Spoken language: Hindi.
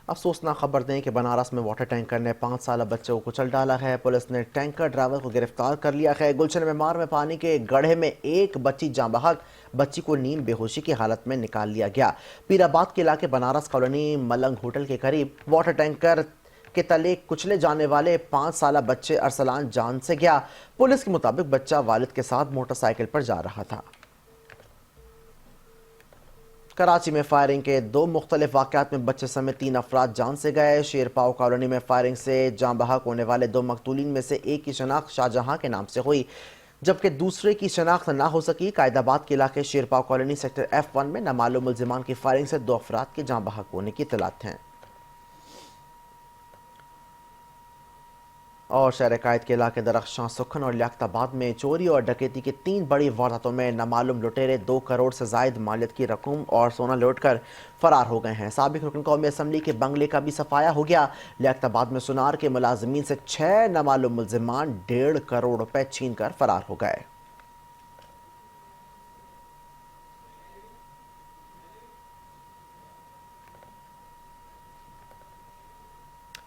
अफसोसनाक खबर दें कि बनारस में वाटर टैंकर ने 5 साल बच्चे को कुचल डाला है। पुलिस ने टैंकर ड्राइवर को गिरफ्तार कर लिया है। गुलशन मेमार में पानी के गड्ढे में एक बच्ची जाँ बहक, बच्ची को नींद बेहोशी की हालत में निकाल लिया गया। पीराबाद के इलाके बनारस कॉलोनी मलंग होटल के करीब वाटर टैंकर के तले कुचले जाने वाले 5 साल बच्चे अरसलान जान से गया। पुलिस के मुताबिक बच्चा वालिद के साथ मोटरसाइकिल पर जा रहा था। कराची में फायरिंग के 2 मुख्तलिफ वाक़यात में बच्चे समेत 3 अफराद जान से गए। शेरपाव कॉलोनी में फायरिंग से जाँ बहक होने वाले 2 मकतूलीन में से एक की शनाख्त शाहजहां के नाम से हुई, जबकि दूसरे की शनाख्त ना हो सकी। कायदाबाद के इलाके शेरपाव कॉलोनी सेक्टर F1 में नामालूम मुल्जिमान की फायरिंग से 2 अफराद के जाँ बहक होने की इत्तलात हैं। और शहर कायद के इलाके दरख्शां, सुखन और लियाकताबाद में चोरी और डकैती की 3 बड़ी वारदातों में नामालूम लुटेरे 2 करोड़ से जायद मालियत की रकूम और सोना लौट कर फरार हो गए हैं। साबिक रुकन कौमी असम्बली के बंगले का भी सफाया हो गया। लियाकताबाद में सुनार के मुलाजमीन से 6 नामालूम मुल्जिमान 1.5 करोड़ रुपए छीन कर फरार हो गए।